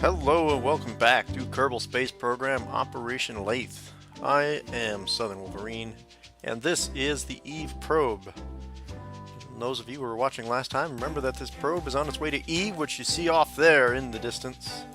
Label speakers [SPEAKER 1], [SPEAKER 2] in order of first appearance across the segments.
[SPEAKER 1] Hello and welcome back to Kerbal Space Program Operation Laythe. I am Southern Wolverine, and this is the Eve probe. Those of you who were watching last time, remember that this probe is on its way to Eve, which you see off there in the distance.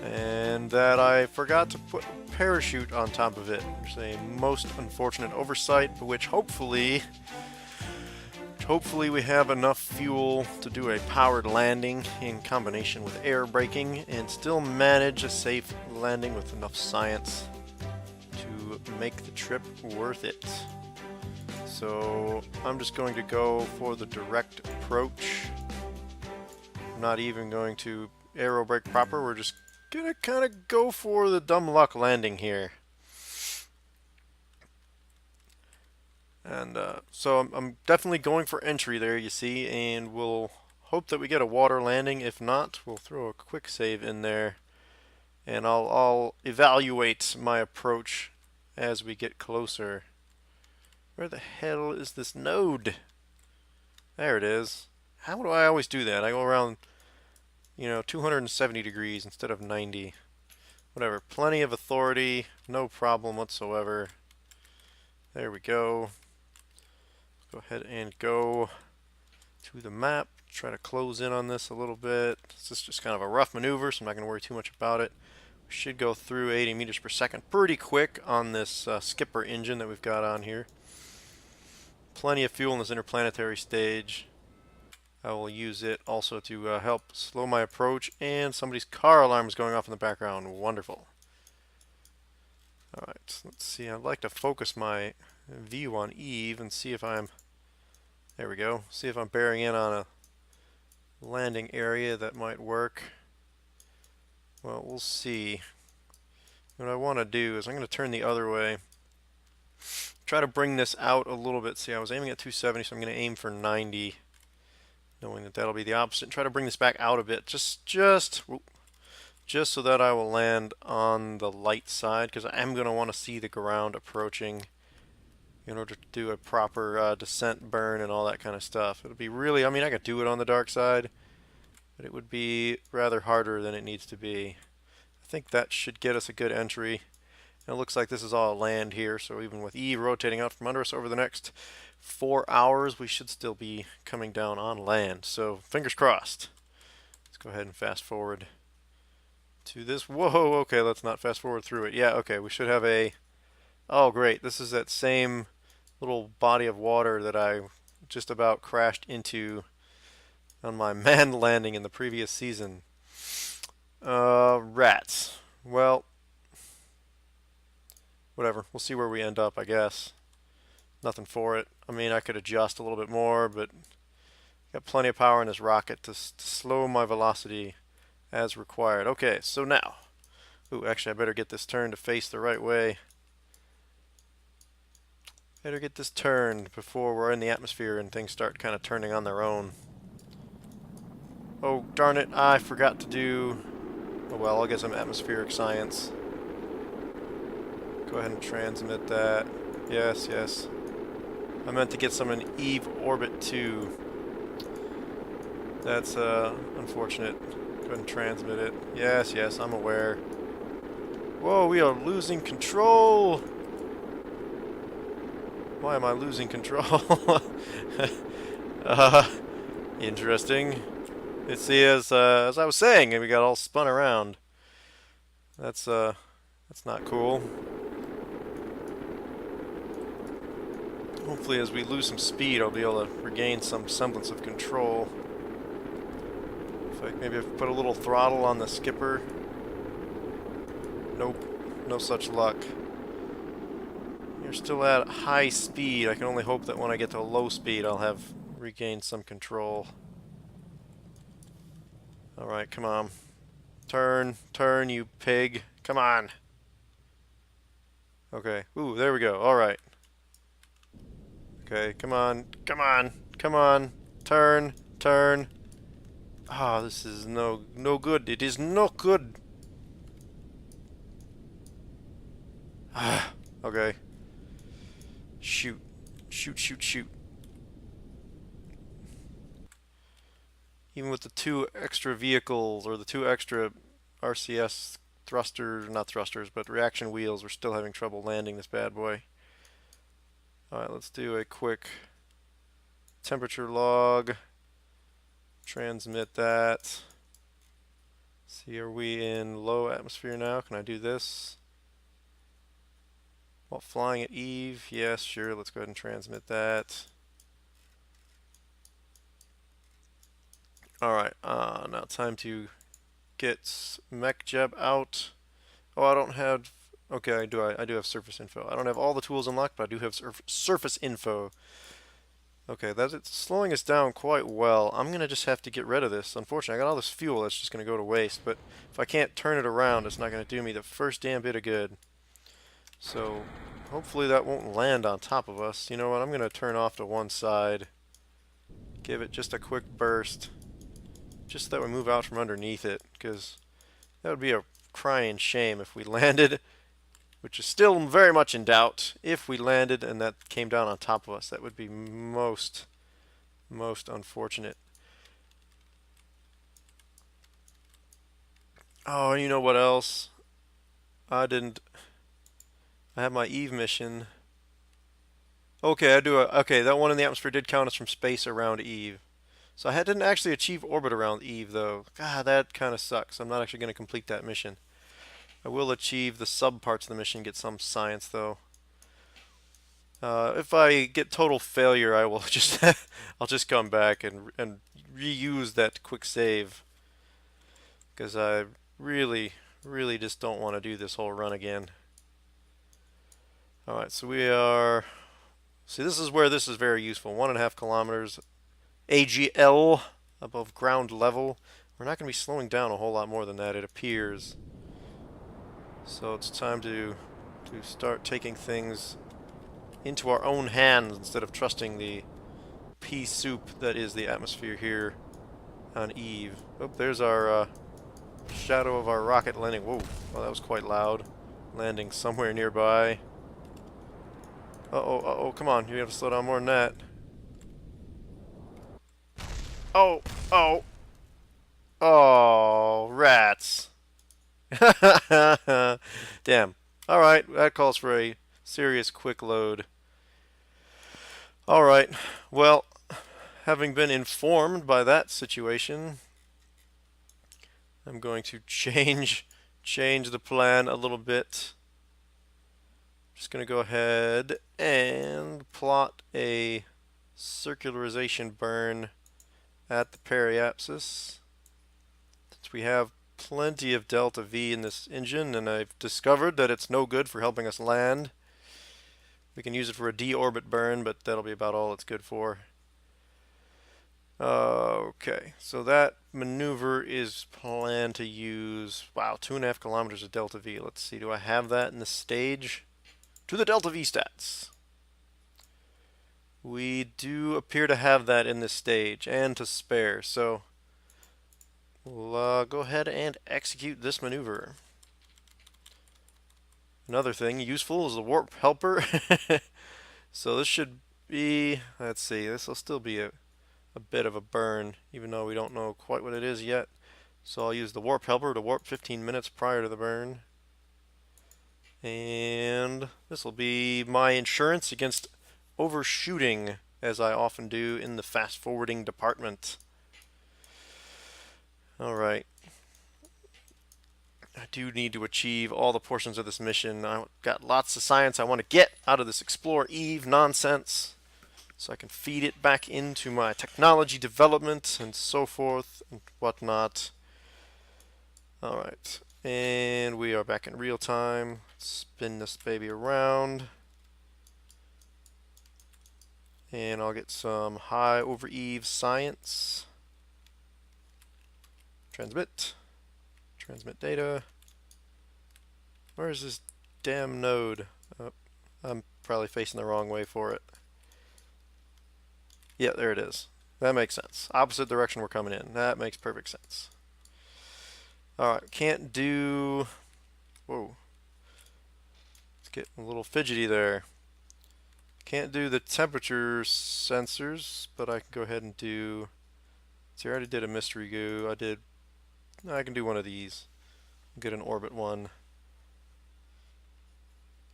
[SPEAKER 1] And that I forgot to put a parachute on top of it. It's a most unfortunate oversight, but which hopefully we have enough fuel to do a powered landing in combination with air braking and still manage a safe landing with enough science to make the trip worth it. So I'm just going to go for the direct approach. I'm not even going to aero brake proper, we're just gonna kind of go for the dumb luck landing here. And so I'm definitely going for entry there, you see, and we'll hope that we get a water landing. If not, we'll throw a quick save in there, and I'll evaluate my approach as we get closer. Where the hell is this node? There it is. How do I always do that? I go around, 270 degrees instead of 90. Whatever, plenty of authority, no problem whatsoever. There we go. Go ahead and go to the map, try to close in on this a little bit. This is just kind of a rough maneuver, so I'm not going to worry too much about it. We should go through 80 meters per second pretty quick on this skipper engine that we've got on here. Plenty of fuel in this interplanetary stage. I will use it also to help slow my approach, and somebody's car alarm is going off in the background. Wonderful. Alright, let's see. I'd like to focus my view on Eve and see if I'm... There we go. See if I'm bearing in on a landing area that might work. Well, we'll see. What I want to do is I'm going to turn the other way. Try to bring this out a little bit. See, I was aiming at 270, so I'm going to aim for 90. Knowing that that'll be the opposite. And try to bring this back out a bit. Just so that I will land on the light side, because I am going to want to see the ground approaching in order to do a proper descent burn and all that kind of stuff. It'll be really, I could do it on the dark side, but it would be rather harder than it needs to be. I think that should get us a good entry. And it looks like this is all land here, so even with Eve rotating out from under us over the next 4 hours, we should still be coming down on land. So fingers crossed. Let's go ahead and fast forward to this. Whoa, okay, let's not fast forward through it. Yeah, okay, we should have a... Oh, great, this is that same little body of water that I just about crashed into on my manned landing in the previous season. Rats. Well, whatever. We'll see where we end up, I guess. Nothing for it. I could adjust a little bit more, but got plenty of power in this rocket to slow my velocity as required. Okay, so now. Ooh, actually, I better get this turned to face the right way. Better get this turned before we're in the atmosphere and things start kind of turning on their own. Oh, darn it, I forgot to do... Oh well, I'll get some atmospheric science. Go ahead and transmit that. Yes, yes. I meant to get some in Eve orbit too. That's unfortunate. Go ahead and transmit it. Yes, yes, I'm aware. Whoa, we are losing control! Why am I losing control? Interesting. Let's see, as I was saying, we got all spun around. That's not cool. Hopefully as we lose some speed, I'll be able to regain some semblance of control. Maybe if I put a little throttle on the skipper. Nope, no such luck. You're still at high speed. I can only hope that when I get to low speed, I'll have regained some control. Alright, come on. Turn, turn, you pig. Come on. Okay. Ooh, there we go. Alright. Okay, come on, come on, come on. Turn, turn. Ah, this is no good. It is not good. Ah, okay. Shoot. Shoot, shoot, shoot. Even with the 2 extra vehicles, or the 2 extra RCS thrusters, not thrusters, but reaction wheels. We're still having trouble landing this bad boy. Alright, let's do a quick temperature log. Transmit that. See, are we in low atmosphere now? Can I do this? While flying at Eve? Yes, sure. Let's go ahead and transmit that. Alright, now time to get MechJeb out. Oh, I don't have... Okay, I do have surface info. I don't have all the tools unlocked, but I do have surface info. Okay, it's slowing us down quite well. I'm going to just have to get rid of this. Unfortunately, I got all this fuel that's just going to go to waste, but if I can't turn it around, it's not going to do me the first damn bit of good. So, hopefully that won't land on top of us. You know what, I'm going to turn off to one side. Give it just a quick burst. Just so that we move out from underneath it, because that would be a crying shame if we landed, which is still very much in doubt. If we landed and that came down on top of us, that would be most unfortunate. Oh, you know what else? I have my Eve mission. Okay, okay, that one in the atmosphere did count us from space around Eve. So I didn't actually achieve orbit around Eve, though. God, that kind of sucks. I'm not actually going to complete that mission. I will achieve the sub parts of the mission, get some science, though. If I get total failure, I will just I'll just come back and reuse that quick save, because I really just don't want to do this whole run again. All right, so we are. See, this is where this is very useful. 1.5 kilometers AGL above ground level. We're not going to be slowing down a whole lot more than that, it appears. So it's time to start taking things into our own hands instead of trusting the pea soup that is the atmosphere here on Eve. Oh, there's our shadow of our rocket landing. Whoa, well, that was quite loud. Landing somewhere nearby. Uh-oh, come on, you have to slow down more than that. Oh, rats. Damn. Alright, that calls for a serious quick load. Alright, well, having been informed by that situation, I'm going to change the plan a little bit. Just going to go ahead and plot a circularization burn at the periapsis. Since we have plenty of delta V in this engine, and I've discovered that it's no good for helping us land. We can use it for a deorbit burn, but that'll be about all it's good for. Okay, so that maneuver is planned to use, wow, 2.5 kilometers of delta V. Let's see, do I have that in the stage? To the delta V stats. We do appear to have that in this stage, and to spare, so we'll go ahead and execute this maneuver. Another thing useful is the warp helper. So this should be, let's see, this will still be a bit of a burn, even though we don't know quite what it is yet. So I'll use the warp helper to warp 15 minutes prior to the burn. And this will be my insurance against overshooting, as I often do in the fast forwarding department. Alright. I do need to achieve all the portions of this mission. I've got lots of science I want to get out of this Explore Eve nonsense, so I can feed it back into my technology development and so forth and whatnot. Alright, and we are back in real time. Spin this baby around. And I'll get some high over Eve science. Transmit data. Where is this damn node? Oh, I'm probably facing the wrong way for it. Yeah, there it is. That makes sense. Opposite direction we're coming in. That makes perfect sense. Alright, can't do... Whoa. It's getting a little fidgety there. Can't do the temperature sensors, but I can go ahead and do... See, I already did a mystery goo. I can do one of these. get an orbit one.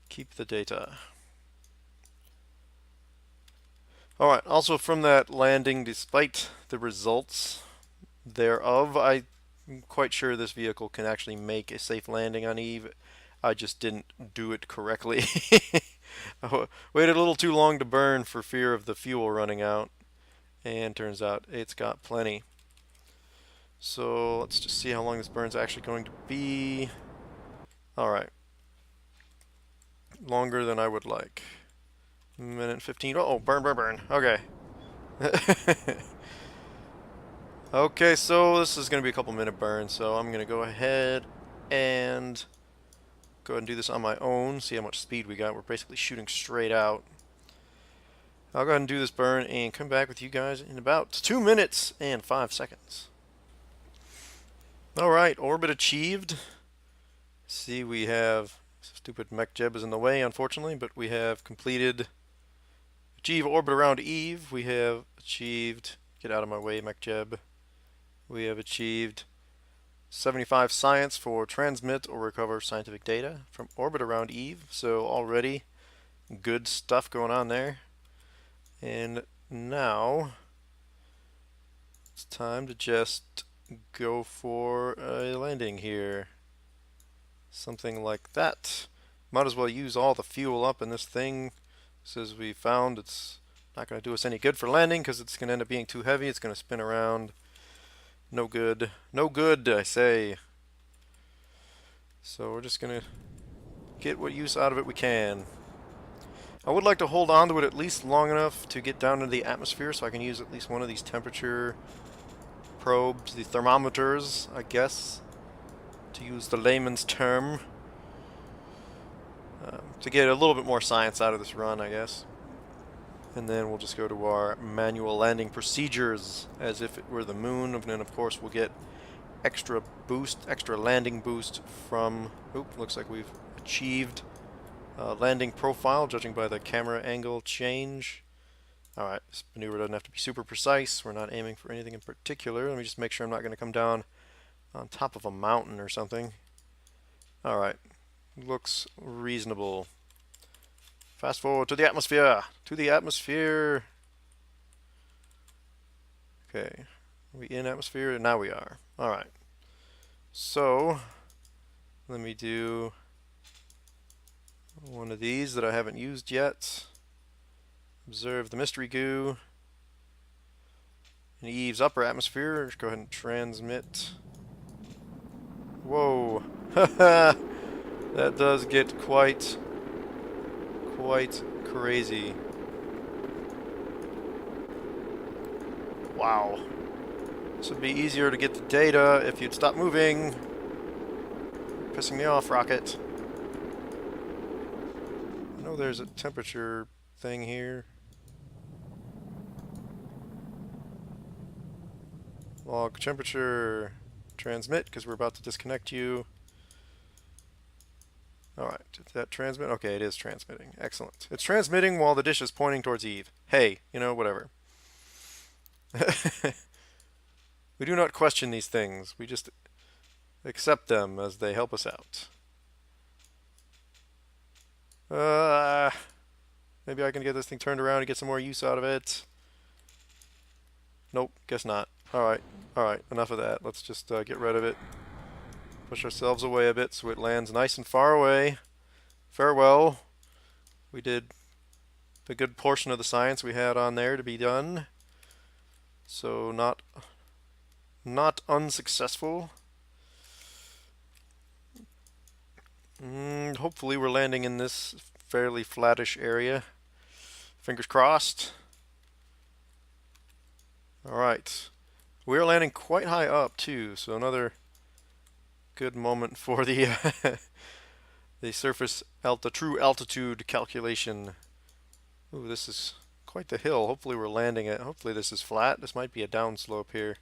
[SPEAKER 1] Keep the data. Alright, also from that landing, despite the results thereof, I'm quite sure this vehicle can actually make a safe landing on Eve. I just didn't do it correctly. I waited a little too long to burn for fear of the fuel running out, and turns out it's got plenty. So let's just see how long this burn's actually going to be. Alright. Longer than I would like. Minute 15. Oh, burn, burn, burn. Okay. Okay, so this is going to be a couple minute burn, so I'm going to go ahead and do this on my own, see how much speed we got. We're basically shooting straight out. I'll go ahead and do this burn and come back with you guys in about 2 minutes and 5 seconds. Alright, orbit achieved. See, we have, stupid mech jeb is in the way, unfortunately, but we have completed, achieve orbit around Eve. We have achieved, get out of my way, mech jeb. We have achieved 75 science for transmit or recover scientific data from orbit around Eve. So already good stuff going on there. And now it's time to just go for a landing here. Something like that. Might as well use all the fuel up in this thing. As we found, it's not going to do us any good for landing because it's going to end up being too heavy. It's going to spin around. No good. No good, I say. So we're just going to get what use out of it we can. I would like to hold on to it at least long enough to get down into the atmosphere so I can use at least one of these temperature probes, the thermometers, I guess, to use the layman's term, to get a little bit more science out of this run, I guess. And then we'll just go to our manual landing procedures as if it were the moon, and then of course we'll get extra boost, extra landing boost from, looks like we've achieved landing profile, judging by the camera angle change. Alright, this maneuver doesn't have to be super precise. We're not aiming for anything in particular. Let me just make sure I'm not going to come down on top of a mountain or something. Alright, looks reasonable. Fast forward to the atmosphere! To the atmosphere! Okay, are we in atmosphere? Now we are. Alright. So, let me do one of these that I haven't used yet. Observe the mystery goo. In Eve's upper atmosphere, just go ahead and transmit. Whoa. That does get quite crazy. Wow. This would be easier to get the data if you'd stop moving. Pissing me off, rocket. I know there's a temperature thing here. Log temperature. Transmit, because we're about to disconnect you. Alright, did that transmit? Okay, it is transmitting. Excellent. It's transmitting while the dish is pointing towards Eve. Hey, you know, whatever. We do not question these things. We just accept them as they help us out. Maybe I can get this thing turned around and get some more use out of it. Nope, guess not. Alright, enough of that. Let's just get rid of it. Push ourselves away a bit so it lands nice and far away. Farewell. We did the good portion of the science we had on there to be done. So not unsuccessful. Hopefully we're landing in this fairly flattish area. Fingers crossed. Alright. We're landing quite high up too, so another good moment for the the surface true altitude calculation. Ooh, this is quite the hill. Hopefully we're landing it. Hopefully this is flat. This might be a downslope here.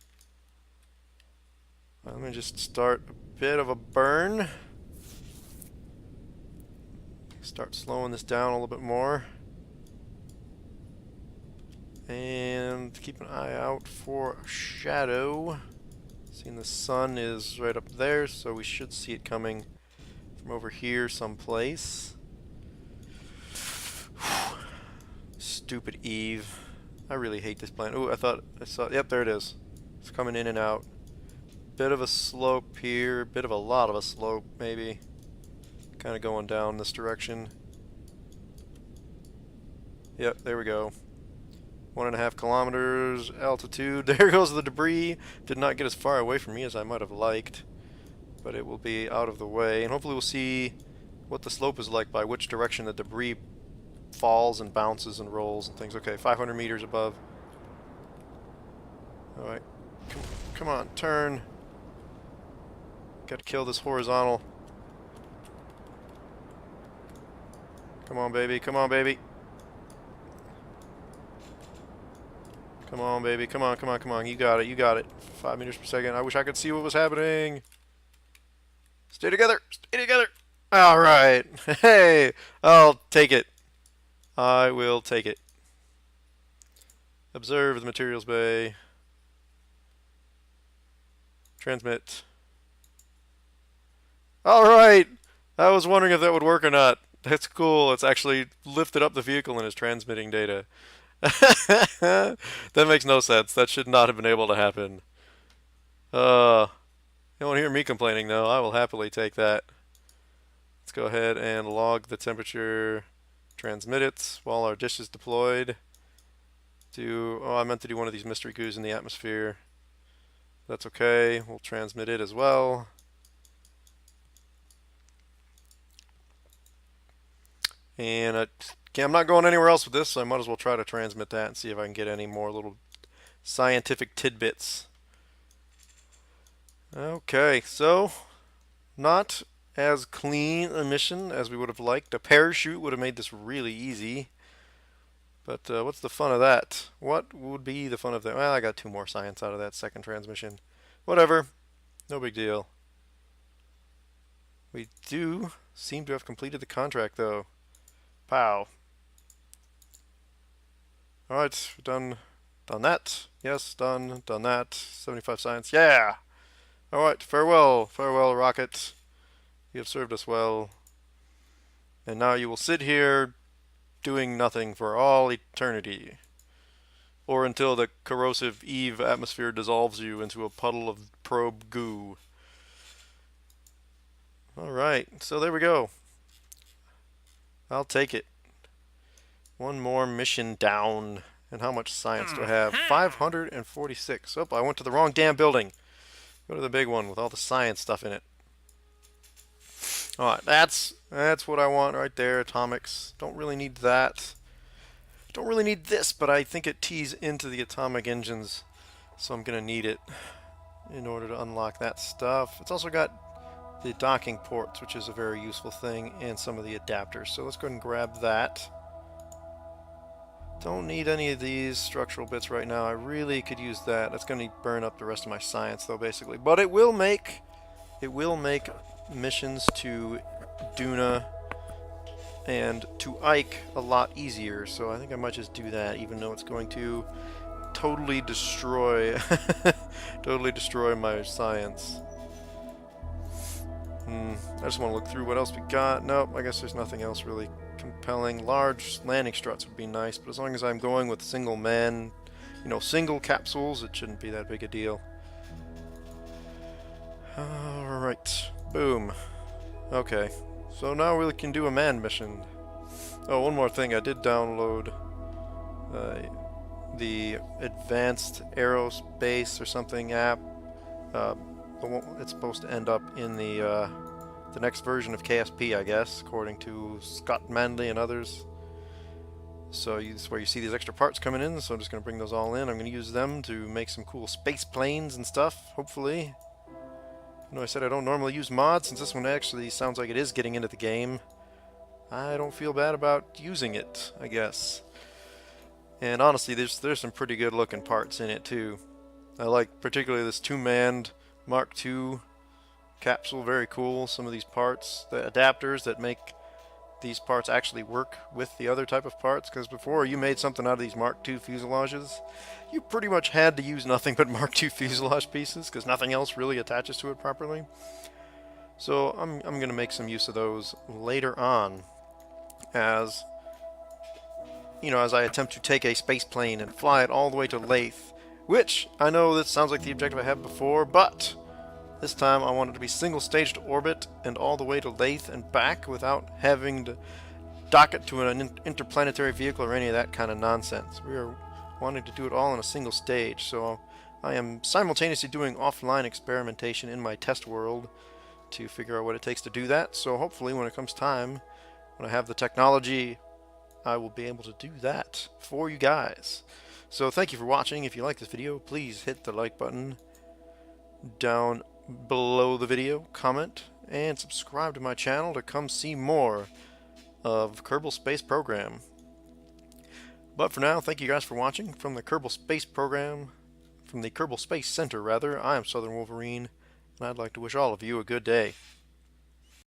[SPEAKER 1] Let me just start a bit of a burn. Start slowing this down a little bit more. And keep an eye out for a shadow. Seeing the sun is right up there, so we should see it coming from over here someplace. Stupid Eve. I really hate this planet. Ooh, I saw, yep, there it is. It's coming in and out. Bit of a slope here, bit of a lot of a slope, maybe. Kind of going down this direction. Yep, there we go. 1.5 kilometers altitude. There goes the debris. Did not get as far away from me as I might have liked, but it will be out of the way. And hopefully we'll see what the slope is like by which direction the debris falls and bounces and rolls and things. Okay, 500 meters above. Alright. Come on, turn. Gotta kill this horizontal. Come on, baby. Come on, baby. Come on, baby. Come on, come on, come on. You got it. You got it. 5 meters per second. I wish I could see what was happening. Stay together. Stay together. All right. Hey, I'll take it. I will take it. Observe the materials bay. Transmit. All right. I was wondering if that would work or not. That's cool. It's actually lifted up the vehicle and is transmitting data. That makes no sense. That should not have been able to happen. You won't hear me complaining though. I will happily take that. Let's go ahead and log the temperature, transmit it while our dish is deployed. Oh, I meant to do one of these mystery goos in the atmosphere. That's okay. We'll transmit it as well. And I'm not going anywhere else with this, so I might as well try to transmit that and see if I can get any more little scientific tidbits. Okay, so not as clean a mission as we would have liked. A parachute would have made this really easy. But what's the fun of that? What would be the fun of that? Well, I got 2 more science out of that second transmission. Whatever. No big deal. We do seem to have completed the contract, though. Pow. Alright, done that. Yes, done that. 75 science. Yeah! Alright, farewell, rocket. You have served us well. And now you will sit here doing nothing for all eternity. Or until the corrosive Eve atmosphere dissolves you into a puddle of probe goo. Alright, so there we go. I'll take it. 1 more mission down. And how much science do I have? 546. Oh, I went to the wrong damn building. Go to the big one with all the science stuff in it. Alright, that's what I want right there. Atomics. Don't really need that. Don't really need this, but I think it tees into the atomic engines, so I'm going to need it in order to unlock that stuff. It's also got the docking ports, which is a very useful thing, and some of the adapters. So let's go ahead and grab that. Don't need any of these structural bits right now. I really could use that. That's going to burn up the rest of my science, though, basically. But it will make missions to Duna and to Ike a lot easier. So I think I might just do that, even though it's going to totally destroy my science. I just want to look through what else we got. Nope, I guess there's nothing else really compelling. Large landing struts would be nice, but as long as I'm going with single man, single capsules, it shouldn't be that big a deal. Alright, boom. Okay, so now we can do a manned mission. Oh, one more thing, I did download the Advanced Aerospace or something app. It's supposed to end up in the next version of KSP, I guess, according to Scott Manley and others. So this is where you see these extra parts coming in, so I'm just going to bring those all in. I'm going to use them to make some cool space planes and stuff, hopefully. I said I don't normally use mods, since this one actually sounds like it is getting into the game. I don't feel bad about using it, I guess. And honestly, there's some pretty good looking parts in it too. I like particularly this 2-manned Mark II capsule, very cool. Some of these parts, the adapters that make these parts actually work with the other type of parts, because before you made something out of these Mark II fuselages, you pretty much had to use nothing but Mark II fuselage pieces, because nothing else really attaches to it properly. So I'm going to make some use of those later on, as as I attempt to take a space plane and fly it all the way to Laythe, which I know this sounds like the objective I had before, but this time I want it to be single-staged orbit and all the way to Laythe and back without having to dock it to an interplanetary vehicle or any of that kind of nonsense. We are wanting to do it all in a single stage, so I am simultaneously doing offline experimentation in my test world to figure out what it takes to do that. So hopefully when it comes time, when I have the technology, I will be able to do that for you guys. So thank you for watching. If you like this video, please hit the like button down below the video, comment, and subscribe to my channel to come see more of Kerbal Space Program. But for now, thank you guys for watching from the Kerbal Space Program, from the Kerbal Space Center rather. I am Southern Wolverine, and I'd like to wish all of you a good day.